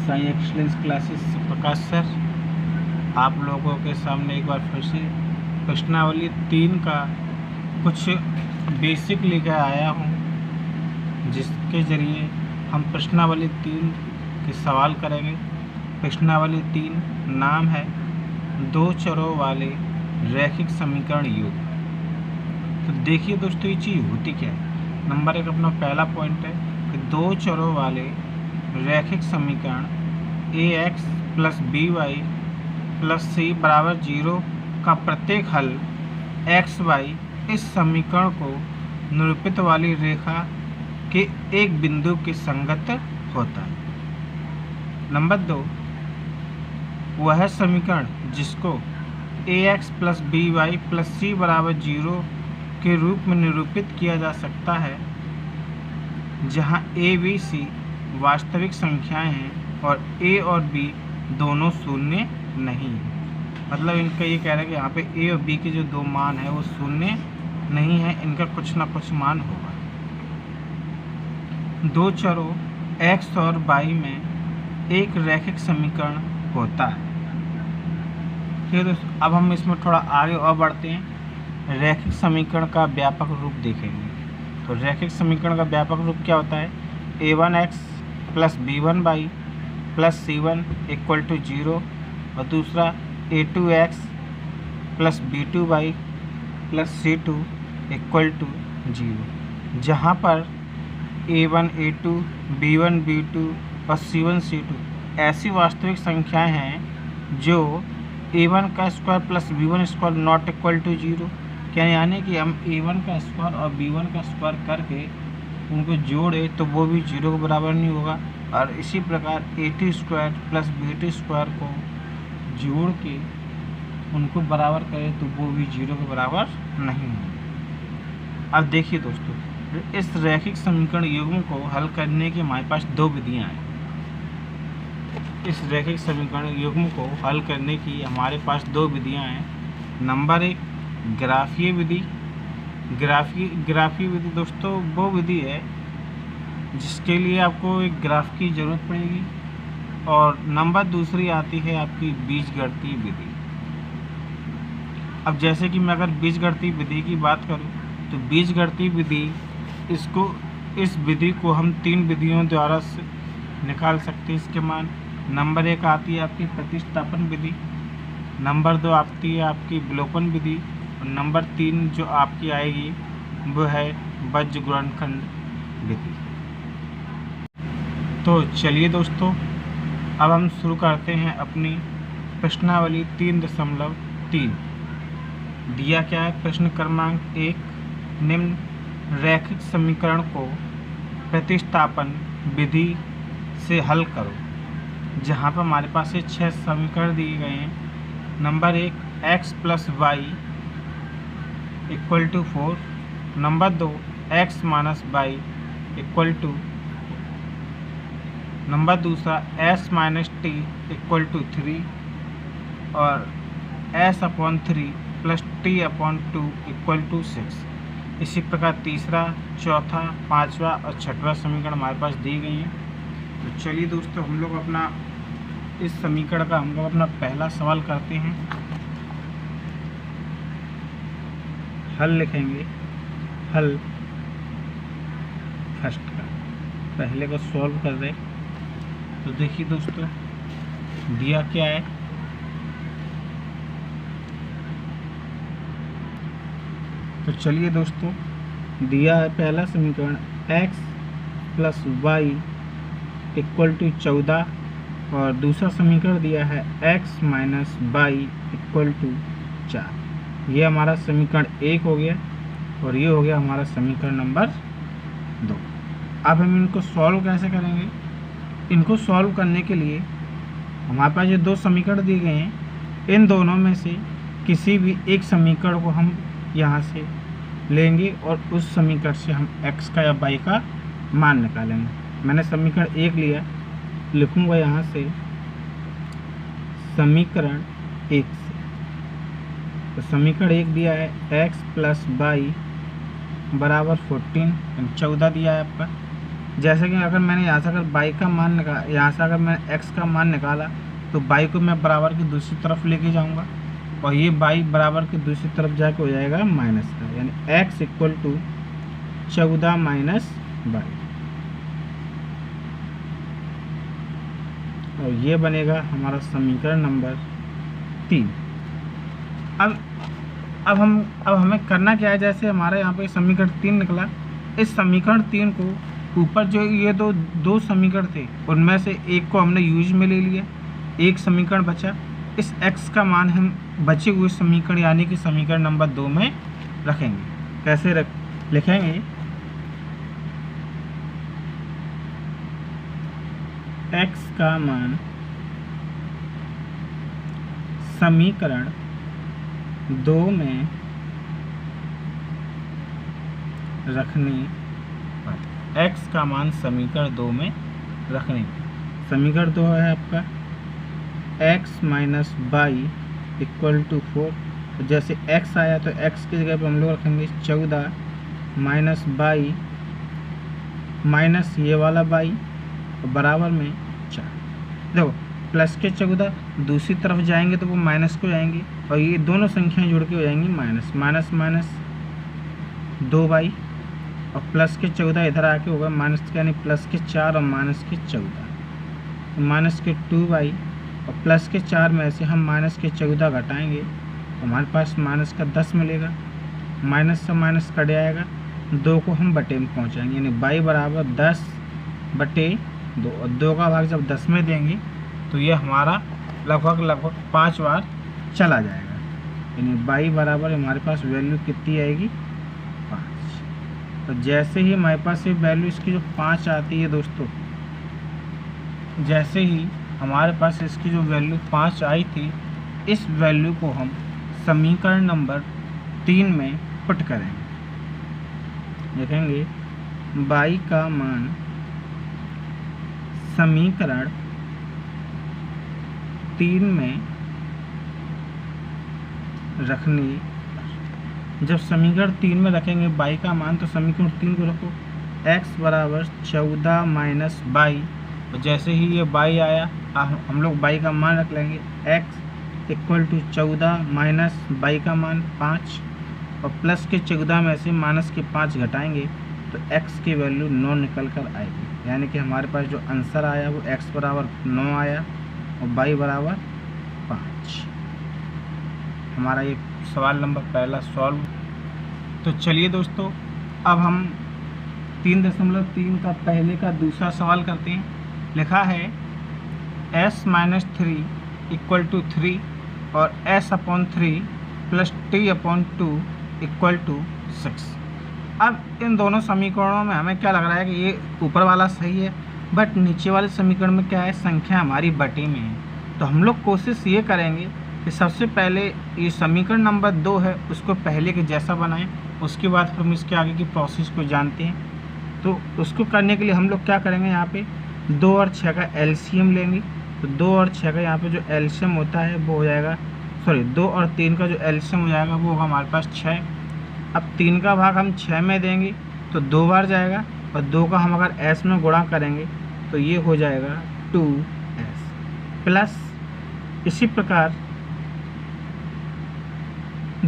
Sai excellence classes से प्रकाश sir आप लोगों के सामने एक बार फिर से प्रश्नावली 3 का कुछ बेसिक लेकर आया हूँ, जिसके ज़रिए हम प्रश्नावली 3 के सवाल करेंगे। प्रश्नावली 3 नाम है दो चरों वाले रैखिक समीकरण योग। तो देखिए दोस्तों, ये चीज़ होती क्या है। नंबर 1 अपना पहला पॉइंट है कि दो चरों वाले रैखिक समीकरण ax plus by plus c बराबर 0 का प्रत्येक हल x y इस समीकरण को निरूपित वाली रेखा के एक बिंदु के संगत होता है। नंबर 2 वह समीकरण जिसको ax plus by plus c बराबर 0 के रूप में निरूपित किया जा सकता है, जहाँ a b c वास्तविक संख्याएं हैं और a और b दोनों शून्य नहीं है। मतलब इनका ये कह रहा है कि यहाँ पे a और b के जो दो मान है वो शून्य नहीं है, इनका कुछ ना कुछ मान होगा। दो चरों x और y में एक रैखिक समीकरण होता है। ठीक है दोस्तों, अब हम इसमें थोड़ा आगे और बढ़ते हैं। रैखिक समीकरण का व्यापक रूप देखेंगे। तो रैखिक समीकरण का व्यापक रूप क्या होता है? a1x plus b1y plus c1 equal to 0 और दूसरा a2x plus b2y plus c2 equal to 0, जहाँ पर a1 a2 b1 b2 और c1 c2 ऐसी वास्तविक संख्याएं हैं जो a1 का square plus b1 square not equal to 0। क्या यानी कि हम a1 का स्क्वायर और b1 का स्क्वायर करके उनको जोड़े तो वो भी 0 के बराबर नहीं होगा, और इसी प्रकार a2 square plus b2 square को जोड़ के उनको बराबर करें तो वो भी 0 के बराबर नहीं होगा। अब देखिए दोस्तों, इस रैखिक समीकरण युग्म को हल करने की हमारे पास दो विधियाँ हैं। इस रैखिक समीकरण युग्म को हल करने की हमारे पास दो विधियाँ हैं। नंबर 1 ग्राफीय विधि। ग्राफीय विधि दोस्तों वो विधि है जिसके लिए आपको एक ग्राफ की ज़रूरत पड़ेगी, और नंबर दूसरी आती है आपकी बीजगणितीय विधि। अब जैसे कि मैं अगर बीजगणितीय विधि की बात करूं तो बीजगणितीय विधि इस विधि को हम 3 विधियों द्वारा से निकाल सकते हैं इसके मान। नंबर 1 आती है आपकी प्रतिस्थापन विधि, नंबर 2 आती है आपकी विलोपन विधि, और नंबर 3 जो आपकी आएगी वो है बज्र गुणनखंड विधि। तो चलिए दोस्तों, अब हम शुरू करते हैं अपनी प्रश्नावली 3.3। दिया क्या है? प्रश्न क्रमांक 1, निम्न रैखिक समीकरण को प्रतिस्थापन विधि से हल करो, जहाँ पर हमारे पास ये 6 समीकरण दिए गए हैं। Number 1 x plus Y equal to 4, number 2 x minus Y equal to, number दूसरा s minus T equal to 3 और s upon 3 plus T upon 2 equal to 6। इसी प्रकार तीसरा, चौथा, पाँचवा और छठवां समीकरण हमारे पास दी गई हैं। तो चलिए दोस्तों, हम लोग अपना इस समीकरण का हम लोग अपना पहला सवाल करते हैं। हल लिखेंगे। हल फर्स्ट का पहले को सॉल्व कर दें। तो देखिए दोस्तों, दिया क्या है? तो चलिए दोस्तों, दिया है पहला समीकरण x plus Y equal to 14, और दूसरा समीकरण दिया है x minus Y equal to 4। ये हमारा समीकरण 1 हो गया, और ये हो गया हमारा समीकरण नंबर 2। अब हम इनको सॉल्व कैसे करेंगे? इनको सॉल्व करने के लिए हमारे पास ये 2 समीकरण दिए गए हैं, इन दोनों में से किसी भी एक समीकरण को हम यहाँ से लेंगे और उस समीकरण से हम x का या y का मान निकालेंगे। मैंने समीकरण 1 लिया, लिखूँगा यहाँ से समीकरण 1 से। तो समीकरण 1 दिया है x प्लस वाई बराबर 14 दिया है आपका, जैसे कि अगर मैंने यहाँ से अगर बाई का मान निकाला, यहाँ से अगर मैंने एक्स का मान निकाला तो बाई को मैं बराबर की दूसरी तरफ लेके जाऊँगा और ये बाई बराबर की दूसरी तरफ जाके हो जाएगा माइनस का, यानी X equal to 14 minus Y, और ये बनेगा हमारा समीकरण नंबर 3। अब हमें करना क्या है, जैसे हमारे यहाँ पे समीकरण 3 निकला, इस समीकरण 3 को ऊपर जो ये दो समीकरण थे उनमें से एक को हमने यूज में ले लिया, एक समीकरण बचा, इस x का मान हम बचे हुए समीकरण यानी कि समीकरण नंबर 2 में रखेंगे। कैसे लिखेंगे, x का मान समीकरण 2 में रखने पर, x का मान समीकरण 2 में रखने पर, समीकरण 2 है आपका x minus Y equal to 4, तो जैसे x आया तो x की जगह पे हम लोग रखेंगे 14 माइनस बाई माइनस ये वाला बाई और बराबर में 4। देखो प्लस के 14 दूसरी तरफ जाएंगे तो वो माइनस को जाएंगे और ये दोनों संख्याएं जुड़ के हो जाएंगी माइनस, माइनस माइनस 2 बाई और प्लस के 14 इधर आके होगा माइनस के, यानी प्लस के 4 और माइनस के 14, माइनस के 2 बाई और प्लस के 4 में से हम माइनस के 14 घटाएंगे तो हमारे पास माइनस का 10 मिलेगा, माइनस से माइनस कट जाएगा, 2 को हम बटे में पहुंचाएंगे, यानी बाई बराबर 10 बटे 2 और 2 का भाग जब 10 में देंगे तो ये हमारा लगभग 5 बार चला जाएगा, यानी बाई बराबर हमारे पास वैल्यू कितनी आएगी 5। तो जैसे ही हमारे पास ये वैल्यू इसकी जो 5 आती है दोस्तों, जैसे ही हमारे पास इसकी जो वैल्यू 5 आई थी, इस वैल्यू को हम समीकरण नंबर 3 में पुट करेंगे। देखेंगे बाई का मान समीकरण 3 में रखने, जब समीकरण 3 में रखेंगे बाई का मान तो समीकरण 3 को रखो x बराबर 14 माइनस बाई, और जैसे ही ये बाई आया हम लोग बाई का मान रख लेंगे x equal to 14 minus Y का मान 5 और प्लस के 14 में से माइनस के 5 घटाएंगे तो x की वैल्यू 9 निकल कर आएगी, यानी कि हमारे पास जो आंसर आया वो x बराबर 9 आया और बाई बराबर 5। हमारा ये सवाल नंबर पहला सॉल्व। तो चलिए दोस्तों अब हम 3.3 का पहले का दूसरा सवाल करते हैं। लिखा है s माइनस 3 इक्वल टू 3 और s upon 3 plus t upon 2 equal to 6। अब इन दोनों समीकरणों में हमें क्या लग रहा है कि ये ऊपर वाला सही है, बट नीचे वाले समीकरण में क्या है, संख्या हमारी बटे में है। तो हम लोग कोशिश ये करेंगे कि सबसे पहले ये समीकरण नंबर 2 है उसको पहले के जैसा बनाएं, उसके बाद फिर हम इसके आगे की प्रोसेस को जानते हैं। तो उसको करने के लिए हम लोग क्या करेंगे, यहाँ पे 2 और 6 का एलसीएम लेंगे। तो 2 और 6 का यहाँ पे जो एलसीएम होता है वो हो जाएगा, 2 और 3 का जो एलसीएम हो जाएगा वो होगा हमारे पास 6। अब 3 का भाग हम 6 में देंगे तो 2 बार जाएगा और 2 का हम अगर s में गुणा करेंगे तो ये हो जाएगा 2s प्लस, इसी प्रकार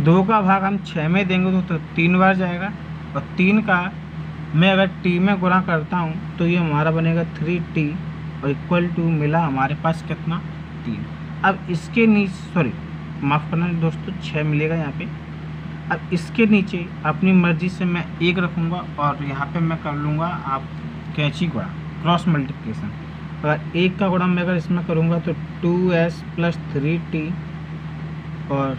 2 का भाग हम 6 में देंगे तो 3 बार जाएगा और 3 का मैं अगर t में गुणा करता हूँ तो ये हमारा बनेगा 3t और इक्वल टू मिला हमारे पास कितना 3। अब इसके नीचे माफ़ करना दोस्तों 6 मिलेगा यहाँ पे। अब इसके नीचे अपनी मर्ज़ी से मैं 1 रखूँगा और यहाँ पे मैं कर लूँगा आप कैंची गुणा, क्रॉस मल्टीप्लिकेशन। अगर 1 का गुणा मैं अगर इसमें करूँगा तो 2s प्लस 3t और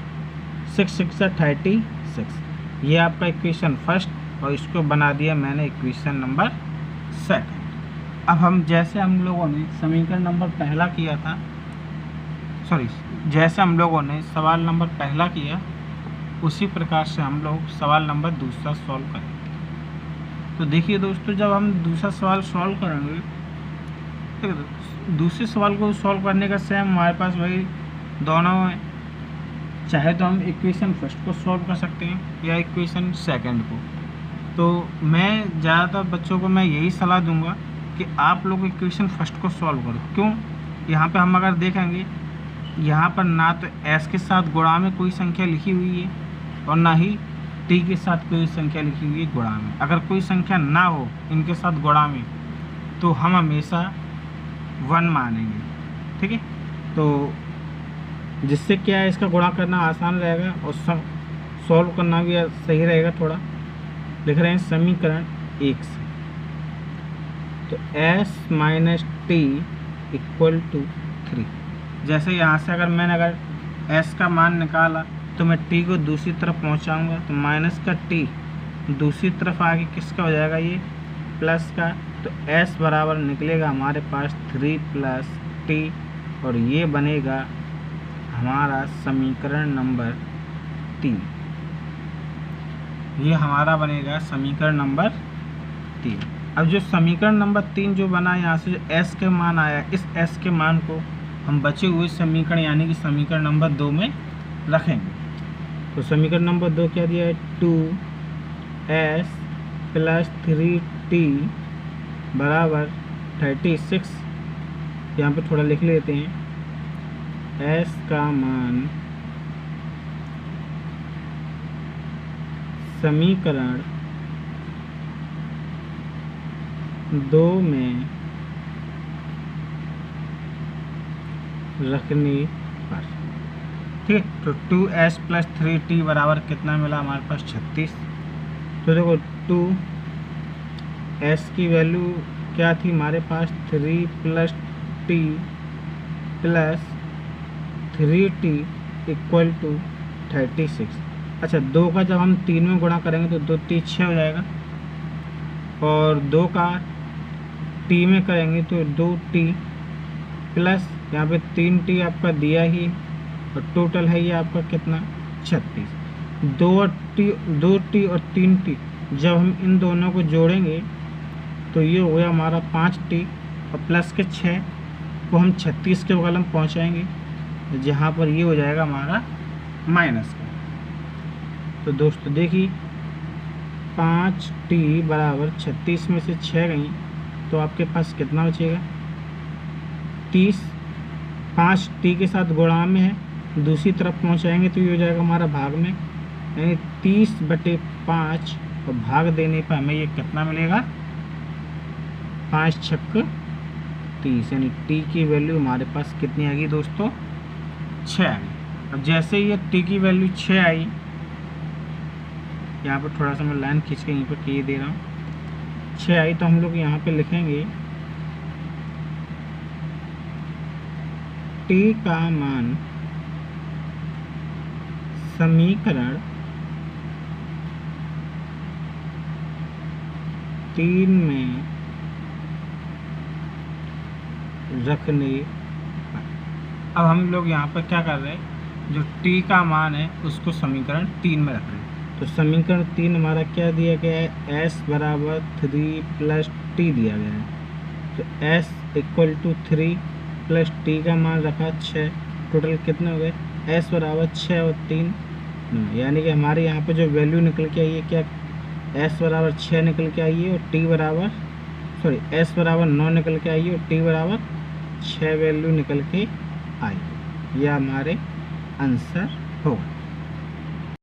6 6 36, ये आपका इक्वेशन फर्स्ट और इसको बना दिया मैंने इक्वेशन नंबर सेकंड। अब हम जैसे हम लोगों ने समीकरण नंबर पहला किया था, जैसे हम लोगों ने सवाल नंबर पहला किया उसी प्रकार से हम लोग सवाल नंबर दूसरा सॉल्व करेंगे। तो देखिए दोस्तों, जब हम दूसरा सवाल सॉल्व करेंगे तो दूसरे सवाल को सॉल्व करने का सेम हमारे पास वही दोनों है। चाहे तो हम इक्वेशन फर्स्ट को सॉल्व कर सकते हैं या इक्वेशन सेकंड को। तो मैं ज़्यादातर बच्चों को मैं यही सलाह दूंगा कि आप लोग इक्वेशन फर्स्ट को सॉल्व करो। क्यों? यहाँ पे हम अगर देखेंगे, यहाँ पर ना तो s के साथ गुणा में कोई संख्या लिखी हुई है और ना ही t के साथ कोई संख्या लिखी हुई है गुणा में। अगर कोई संख्या ना हो इनके साथ गुणा में तो हम हमेशा 1 मानेंगे, ठीक है। तो जिससे क्या है, इसका गुणा करना आसान रहेगा और सॉल्व करना भी सही रहेगा थोड़ा। लिख रहे हैं समीकरण 1 से, तो s minus T equal to 3। जैसे यहाँ से अगर s का मान निकाला तो मैं t को दूसरी तरफ पहुँचाऊँगा, तो माइनस का t दूसरी तरफ आगे किसका हो जाएगा, ये प्लस का। तो s बराबर निकलेगा हमारे पास 3 प्लस t और ये बनेगा हमारा समीकरण नंबर 3। ये हमारा बनेगा समीकरण नंबर 3। अब जो समीकरण नंबर 3 जो बना, यहाँ से जो s के मान आया, इस s के मान को हम बचे हुए समीकरण यानी कि समीकरण नंबर 2 में रखेंगे। तो समीकरण नंबर 2 क्या दिया है, 2s प्लस 3t बराबर 36। यहाँ पे थोड़ा लिख लेते हैं, s का मान समीकरण 2 में रखने पर, ठीक है। तो 2s प्लस 3t बराबर कितना मिला हमारे पास, 36। तो देखो 2s की वैल्यू क्या थी हमारे पास, 3 plus t plus 3t equal to 36। अच्छा, 2 का जब हम 3 में गुणा करेंगे तो 2 3 6 हो जाएगा, और 2 का t में करेंगे तो 2t प्लस यहाँ पे 3t आपका दिया ही, और टोटल है ये आपका कितना, 36। 2t और 3t जब हम इन दोनों को जोड़ेंगे तो ये हो गया हमारा 5t, और प्लस के 6 को हम 36 के बगल में पहुँचाएंगे जहाँ पर ये हो जाएगा हमारा माइनस का। तो दोस्तों देखिए 5t बराबर 36 में से 6 गई तो आपके पास कितना बचेगा, 30। 5t के साथ गुणा में है, दूसरी तरफ पहुंचाएंगे तो ये हो जाएगा हमारा भाग में, यानी 30/5 और भाग देने पर हमें ये कितना मिलेगा, 5 छक्क 30, यानी t की वैल्यू हमारे पास कितनी आ गई दोस्तों, 6 आ गई। अब जैसे ये t की वैल्यू 6 आई, यहाँ पर थोड़ा सा मैं लाइन खींच के यहीं पर किए दे रहा हूँ, 6 आई तो हम लोग यहाँ पे लिखेंगे t का मान समीकरण 3 में रखने पर। अब हम लोग यहाँ पर क्या कर रहे हैं, जो t का मान है उसको समीकरण 3 में रख रहे हैं। तो समीकरण 3 हमारा क्या दिया गया है, s बराबर 3 प्लस t दिया गया है। तो s equal to 3 plus t का मान रखा 6, टोटल कितने हो गए, s बराबर 6 और 3 9, यानी कि हमारे यहाँ पे जो वैल्यू निकल के आई है क्या, s बराबर 6 निकल के आई है और s बराबर 9 निकल के आई है और t बराबर 6 वैल्यू निकल के आई। यह हमारे आंसर होगा।